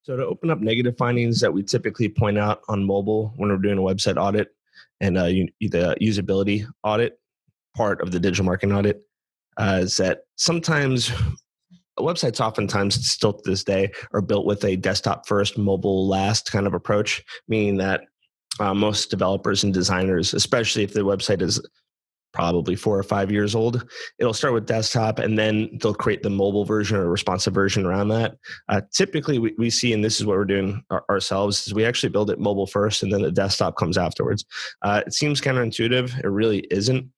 So to open up negative findings that we typically point out on mobile when we're doing a website audit and the usability audit part of the digital marketing audit is that sometimes websites oftentimes still to this day are built with a desktop first, mobile last kind of approach, meaning that most developers and designers, especially if the website is probably 4 or 5 years old, it'll start with desktop and then they'll create the mobile version or responsive version around that. Typically we see, and this is what we're doing ourselves, is we actually build it mobile first and then the desktop comes afterwards. It seems counterintuitive. It really isn't.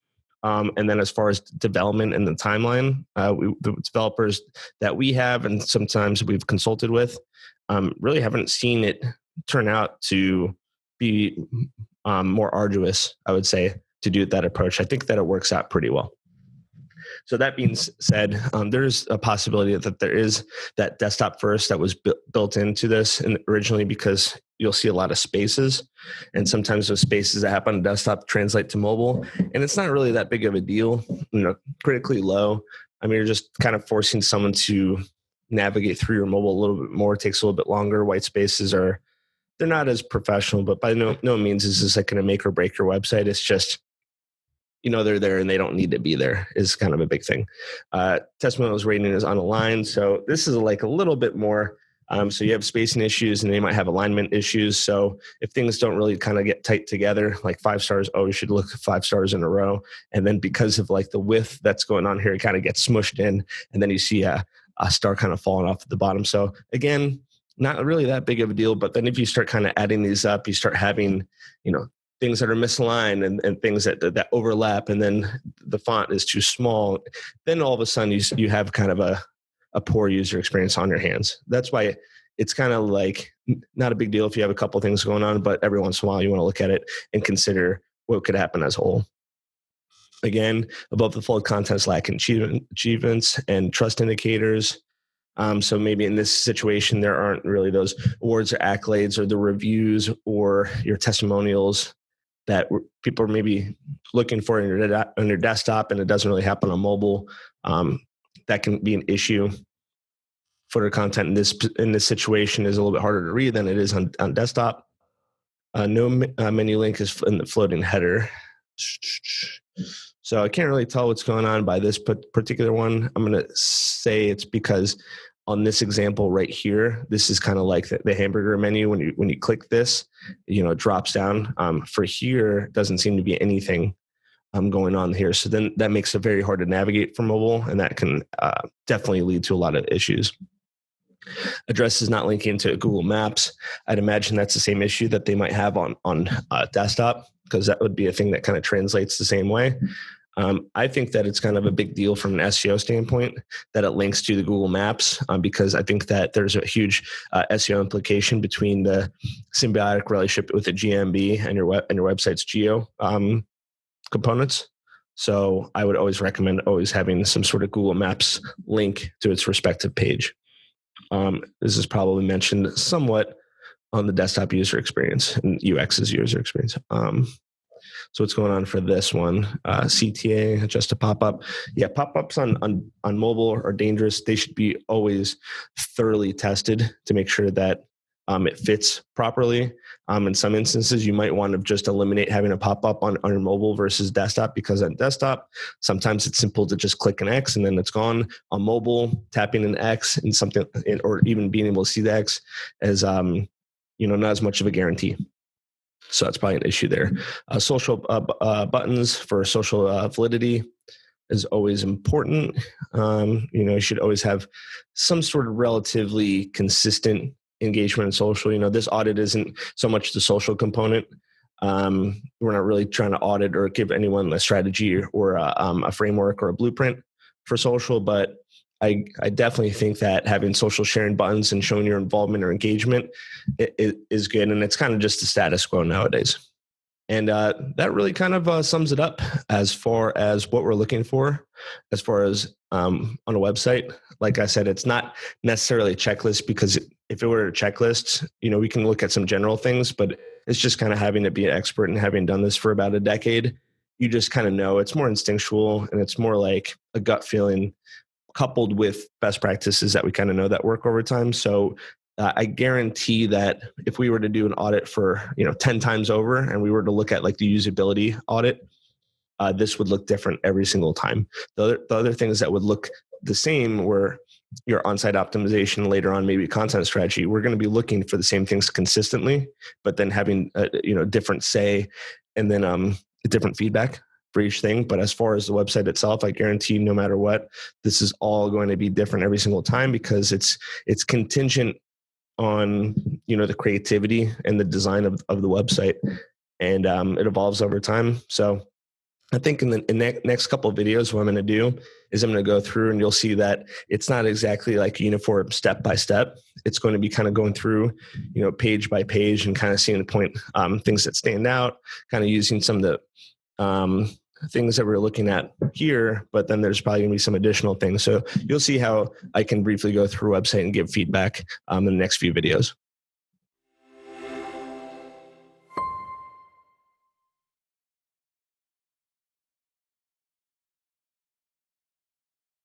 And then as far as development and the timeline, the developers that we have and sometimes we've consulted with really haven't seen it turn out to be more arduous, I would say, to do that approach. I think that it works out pretty well. So that being said, there's a possibility that there is that desktop first that was built into this originally, because you'll see a lot of spaces, and sometimes those spaces that happen on desktop translate to mobile, and it's not really that big of a deal. Critically low. I mean, you're just kind of forcing someone to navigate through your mobile a little bit more. It takes a little bit longer. White spaces they're not as professional, but by no means is this like going to make or break your website. It's just, they're there and they don't need to be there is kind of a big thing. Testimonials rating is unaligned. So this is like a little bit more. So you have spacing issues and they might have alignment issues. So if things don't really kind of get tight together, like 5 stars, you should look at 5 stars in a row. And then because of like the width that's going on here, it kind of gets smushed in. And then you see a star kind of falling off at the bottom. So again, not really that big of a deal. But then if you start kind of adding these up, you start having, things that are misaligned and things that overlap, and then the font is too small, then all of a sudden you have kind of a poor user experience on your hands. That's why it's kind of like not a big deal if you have a couple things going on, but every once in a while you want to look at it and consider what could happen as a whole. Again, above the fold contents lacking achievements and trust indicators. So maybe in this situation, there aren't really those awards or accolades or the reviews or your testimonials that people are maybe looking for on your desktop, and it doesn't really happen on mobile. That can be an issue. Footer content in this situation is a little bit harder to read than it is on desktop. No menu link is in the floating header. So I can't really tell what's going on by this particular one. I'm going to say it's because on this example right here, this is kind of like the hamburger menu. When you click this, it drops down. For here, doesn't seem to be anything going on here. So then that makes it very hard to navigate for mobile, and that can definitely lead to a lot of issues. Address is not linking to Google Maps. I'd imagine that's the same issue that they might have on desktop, because that would be a thing that kind of translates the same way. I think that it's kind of a big deal from an SEO standpoint that it links to the Google Maps, because I think that there's a huge SEO implication between the symbiotic relationship with the GMB and your website's geo components. So I would always recommend having some sort of Google Maps link to its respective page. This is probably mentioned somewhat on the desktop user experience and UX's user experience. So what's going on for this one? CTA, just a pop-up. Yeah, pop-ups on mobile are dangerous. They should be always thoroughly tested to make sure that it fits properly. In some instances, you might want to just eliminate having a pop-up on your mobile versus desktop, because on desktop, sometimes it's simple to just click an X and then it's gone. On mobile, tapping an X and something, or even being able to see the X is, not as much of a guarantee. So that's probably an issue there. Social buttons for social validity is always important. You should always have some sort of relatively consistent engagement in social. This audit isn't so much the social component. We're not really trying to audit or give anyone a strategy or a framework or a blueprint for social, but I definitely think that having social sharing buttons and showing your involvement or engagement is good. And it's kind of just the status quo nowadays. And that really kind of sums it up as far as what we're looking for, as far as on a website. Like I said, it's not necessarily a checklist, because if it were a checklist, we can look at some general things, but it's just kind of having to be an expert and having done this for about a decade. You just kind of know. It's more instinctual, and it's more like a gut feeling, coupled with best practices that we kind of know that work over time. So I guarantee that if we were to do an audit for 10 times over, and we were to look at like the usability audit, this would look different every single time. The other things that would look the same were your on-site optimization, later on maybe content strategy. We're going to be looking for the same things consistently, but then having different say, and then different feedback for each thing. But as far as the website itself, I guarantee no matter what, this is all going to be different every single time, because it's contingent on the creativity and the design of the website, and it evolves over time. So I think in the next couple of videos, what I'm going to do is I'm going to go through, and you'll see that it's not exactly like uniform step by step. It's going to be kind of going through, page by page, and kind of seeing the point, things that stand out, kind of using some of the things that we're looking at here, but then there's probably going to be some additional things. So you'll see how I can briefly go through a website and give feedback in the next few videos.